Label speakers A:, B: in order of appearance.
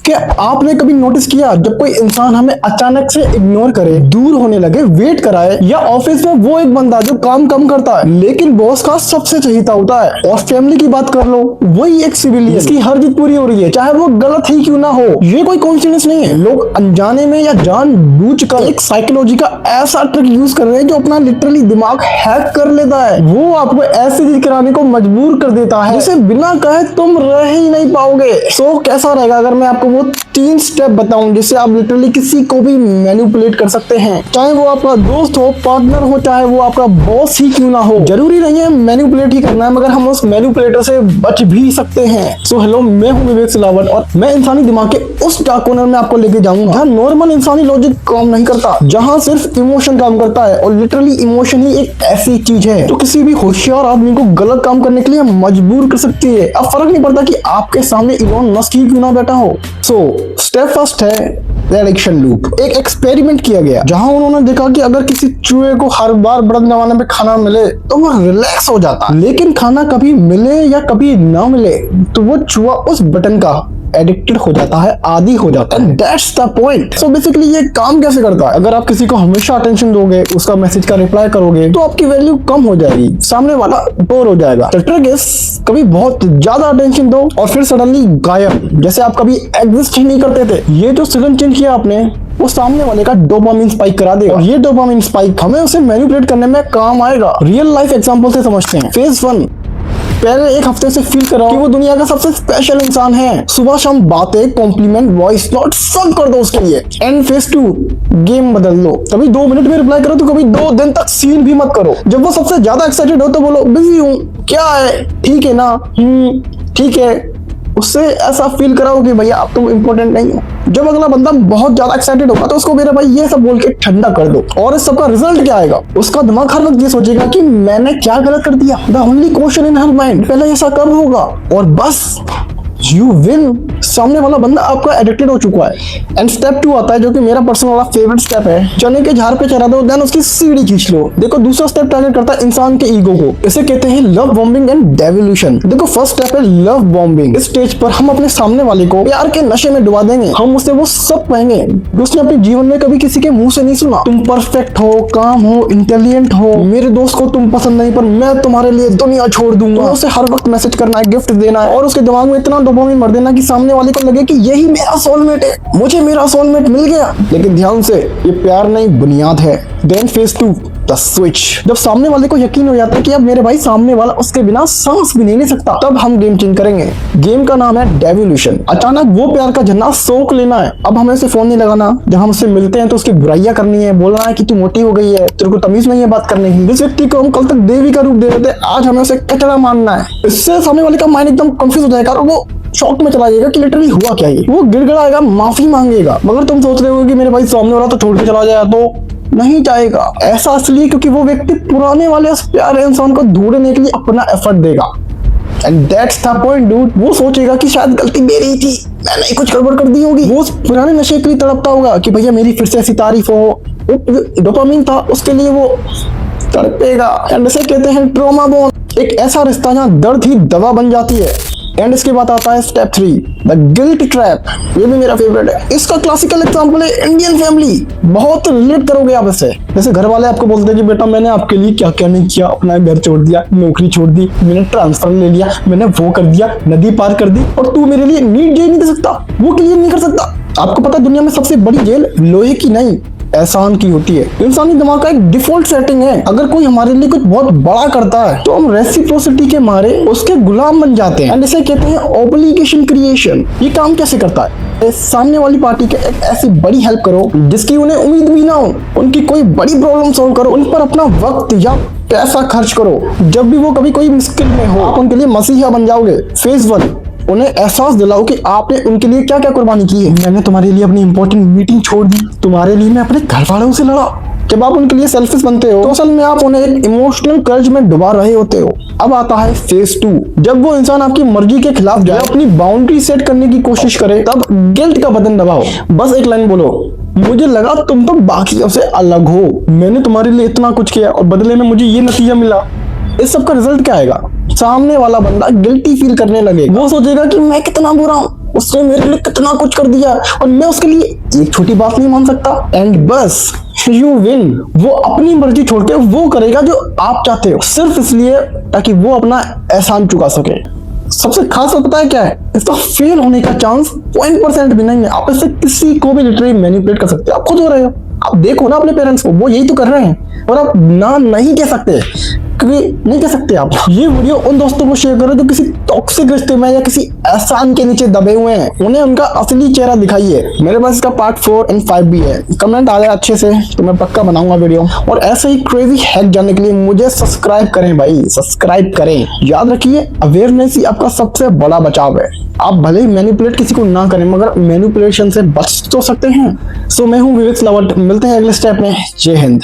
A: क्या आपने कभी नोटिस किया जब कोई इंसान हमें अचानक से इग्नोर करे, दूर होने लगे, वेट कराए, या ऑफिस में वो एक बंदा जो काम कम करता है लेकिन बॉस का सबसे चहीता होता है। और फैमिली की बात कर लो, वही एक सिविलियन जिसकी हर जीत पूरी हो रही है चाहे वो गलत ही क्यों ना हो। ये कोई कोइंसिडेंस नहीं है, लोग अनजाने में या जानबूझकर एक साइकोलॉजी का ऐसा ट्रिक यूज कर रहे हैं जो अपना लिटरली दिमाग हैक कर लेता है। वो आपको ऐसी चीज कराने को मजबूर कर देता है जिसे बिना कहे तुम रह ही नहीं पाओगे। सो कैसा रहेगा अगर मैं आपको वो 3 स्टेप बताऊं जिससे आप लिटरली किसी को भी मैनिपुलेट कर सकते हैं, चाहे वो आपका दोस्त हो, पार्टनर हो, चाहे वो आपका बॉस ही क्यों ना हो। जरूरी नहीं है मैनिपुलेट ही करना है, मगर हम उस मैनिपुलेटर से बच भी सकते हैं। सो हेलो, मैं हूं विवेक सिलावट और मैं इंसानी दिमाग के उस डार्क कॉर्नर में आपको लेके जाऊंगा जहां नॉर्मल इंसानी लॉजिक काम नहीं करता, जहां सिर्फ इमोशन काम करता है। और लिटरली इमोशन ही एक ऐसी चीज है जो किसी भी होशियार आदमी को गलत काम करने के लिए मजबूर कर सकती है। अब फर्क नहीं पड़ता कि आपके सामने इलोन मस्क ही क्यों ना बैठा हो। सो स्टेप फर्स्ट है एडिक्शन लूप। एक एक्सपेरिमेंट किया गया जहां उन्होंने देखा कि अगर किसी चूहे को हर बार बर्तन जमाने में खाना मिले तो वो रिलैक्स हो जाता, लेकिन खाना कभी मिले या कभी ना मिले तो वो चूहा उस बटन का एडिक्टेड हो जाता है, आदी हो जाता है। That's the point. So basically ये काम कैसे करता है? अगर आप किसी को हमेशा अटेंशन दोगे, उसका मैसेज का रिप्लाई करोगे, तो आपकी वैल्यू कम हो जाएगी, सामने वाला बोर हो जाएगा। द ट्रिक इज कभी बहुत ज्यादा अटेंशन दो और फिर सडनली गायब, जैसे आप कभी एग्जिस्ट ही नहीं करते थे। ये जो सडन चेंज किया आपने वो सामने वाले का डोपामिन स्पाइक करा देगा और ये डोपामिन स्पाइक हमें उसे मैनिपुलेट करने में काम आएगा। रियल लाइफ एग्जांपल से समझते हैं। फेज 1, पहले एक हफ्ते से फील कराओ कि वो दुनिया का सबसे स्पेशल इंसान है। सुबह शाम बातें, कॉम्प्लीमेंट, वॉइस नोट सब कर दो उसके लिए। एंड फेज 2, गेम बदल लो। कभी 2 मिनट में रिप्लाई करो तो कभी 2 दिन तक सीन भी मत करो। जब वो सबसे ज्यादा एक्साइटेड हो तो बोलो बिजी हूँ, क्या है, ठीक है ना, ठीक है। उससे ऐसा फील कराओ कि भैया आप तुम इम्पोर्टेंट नहीं हो। जब अगला बंदा बहुत ज्यादा एक्साइटेड होगा तो उसको मेरे भाई ये सब बोल के ठंडा कर दो। और इस सब का रिजल्ट क्या आएगा? उसका दिमाग हर वक्त ये सोचेगा कि मैंने क्या गलत कर दिया। The only question in her mind, पहले ऐसा कब होगा? और बस यू विन, सामने वाला बंदा आपका एडिक्टेड हो चुका है। एंड स्टेप 2 आता है जो कि मेरा पर्सनल वाला फेवरेट स्टेप है। चने के झाड़ पे चढ़ा दो, देन उसकी सीढ़ी खींच लो। देखो दूसरा स्टेप टारगेट करता है इंसान के ईगो को। इसे कहते हैं लव बॉम्बिंग एंड डेवोल्यूशन। देखो फर्स्ट स्टेप है लव बॉम्बिंग। इस स्टेज पर हम अपने सामने वाले को प्यार के नशे में डुबा देंगे। हम उससे वो सब कहेंगे जो उसने अपने जीवन में कभी किसी के मुंह से नहीं सुना। तुम परफेक्ट हो, काम हो, इंटेलिजेंट हो, मेरे दोस्त को तुम पसंद नहीं पर मैं तुम्हारे लिए दुनिया छोड़ दूंगा। उसे हर वक्त मैसेज करना है, गिफ्ट देना है और उसके दिमाग में इतना डोपामिन भर देना कि सामने वाले को लगे कि यही मेरा सोलमेट है, मुझे मेरा सोलमेट मिल गया। लेकिन ध्यान से, ये प्यार नहीं बुनियाद है। Then phase 2, the switch. जब सामने वाले को यकीन हो जाता है कि अब मेरे भाई सामने वाला उसके बिना सांस भी नहीं ले सकता, तब हम गेम चेंज करेंगे। गेम का नाम है डेवोल्यूशन। अचानक वो प्यार का झरना सोख लेना है। अब हमें उसे फोन नहीं लगाना। जब हम उससे मिलते हैं तो उसकी बुराइयां करनी है, बोलना है कि तू मोटी हो गई है, तेरे को तमीज नहीं है बात करने की। जिस व्यक्ति को हम कल तक देवी का रूप दे रहे थे, आज हमें उसे कचरा मानना है। इससे सामने वाले का माइंड एकदम कंफ्यूज हो जाएगा और वो शॉक में चला जाएगा कि लिटरली हुआ क्या है। वो गिड़गिड़ाएगा, माफी मांगेगा। मगर तुम सोच रहे हो कि मेरे भाई सामने वाला तो छोड़ के चला जाए, तो नहीं जाएगा। ऐसा इसलिए क्योंकि वो व्यक्ति पुराने वाले उस प्यारे इंसान को ढूंढने के लिए अपना एफर्ट देगा। And that's the point dude. वो सोचेगा कि शायद गलती मेरी ही थी, मैंने कुछ गड़बड़ कर दी होगी। वो उस पुराने नशे के लिए तड़पता होगा कि भैया मेरी फिर से ऐसी तारीफ हो। डोपामिन था, उसके लिए वो तड़पेगा। एंड इसे कहते हैं ट्रॉमा बॉन्ड। एक ऐसा रिश्ता जहाँ दर्द ही दवा बन जाती है। एंड इसके बाद आता है स्टेप 3, द गिल्ट ट्रैप। ये भी मेरा फेवरेट है। इसका क्लासिकल एग्जांपल है इंडियन फैमिली। बहुत रिलेट करोगे आप इससे। जैसे घर वाले आपको बोलते हैं कि बेटा मैंने आपके लिए क्या क्या नहीं किया, अपना घर छोड़ दिया, नौकरी छोड़ दी, मैंने ट्रांसफर ले लिया, मैंने वो कर दिया, नदी पार कर दी, और तू मेरे लिए नीट जेल नहीं दे सकता, वो क्लियर नहीं कर सकता। आपको पता दुनिया में सबसे बड़ी जेल लोहे की नहीं, एहसान की होती है। इंसानी दिमाग का एक डिफॉल्ट सेटिंग है। अगर कोई हमारे लिए कुछ बहुत बड़ा करता है तो हम रेसिप्रोसिटी के मारे उसके गुलाम बन जाते हैं। एंड इसे कहते हैं ऑब्लिगेशन क्रिएशन। ये काम कैसे करता है? सामने वाली पार्टी के एक ऐसी बड़ी हेल्प करो जिसकी उन्हें उम्मीद भी ना हो। उनकी कोई बड़ी प्रॉब्लम सॉल्व करो, उन पर अपना वक्त या पैसा खर्च करो। जब भी वो कभी कोई मुश्किल में हो, आप उनके लिए मसीहा बन जाओगे। फेज 1, उन्हें एहसास दिलाओ कि आपने उनके लिए क्या क्या कुर्बानी की है। मैंने तुम्हारे लिए अपनी इंपॉर्टेंट मीटिंग छोड़ दी, तुम्हारे लिए मैं अपने घर वालों से लड़ा। जब आप उनके लिए सेल्फिश बनते हो तो असल में आप उन्हें एक इमोशनल कर्ज में डुबा रहे होते हो। अब आता है फेज 2, जब वो इंसान आपकी मर्जी के खिलाफ जाए, अपनी बाउंड्री सेट करने की कोशिश करे, तब गिल्ट का बटन दबाओ। बस एक लाइन बोलो, मुझे लगा तुम तो बाकियों से अलग हो, मैंने तुम्हारे लिए इतना कुछ किया और बदले में मुझे ये नतीजा मिला। इस सब का रिजल्ट क्या आएगा? सामने वाला बंदा गिल्टी फील करने लगेगा। वो सोचेगा कि मैं कितना बुरा हूँ, उसने मेरे लिए कितना कुछ कर दिया और मैं उसके लिए एक छोटी बात नहीं मान सकता। एंड बस यू विन। वो अपनी मर्जी छोड़ के वो करेगा जो आप चाहते हो, सिर्फ इसलिए ताकि वो अपना एहसान चुका सके। सबसे खास बात पता है क्या है, इसका फेल होने का चांस 0% भी नहीं है। आप इससे किसी को भी लिटरली मैनिपुलेट कर सकते हो। आप खुद हो रहे हो, आप देखो ना अपने पेरेंट्स को, वो यही तो कर रहे हैं और आप ना नहीं कह सकते, क्योंकि नहीं कह सकते आप। ये वीडियो उन दोस्तों को शेयर करो जो किसी टॉक्सिक रिश्ते में या किसी एहसान के नीचे दबे हुए हैं, उन्हें उनका असली चेहरा दिखाइए। मेरे पास इसका पार्ट 4 और 5 भी है। कमेंट आ जाए अच्छे से तो मैं पक्का बनाऊंगा वीडियो। और ऐसे ही क्रेजी हैक जानने के लिए मुझे सब्सक्राइब करें भाई, सब्सक्राइब करें। याद रखिए, अवेयरनेस ही आपका सबसे बड़ा बचाव है। आप भले ही मैनिपुलेट किसी को ना करें, मगर मैनिपुलेशन से बच तो सकते हैं। सो मैं हूँ विवेक स्लावट, मिलते हैं अगले स्टेप में। जय हिंद।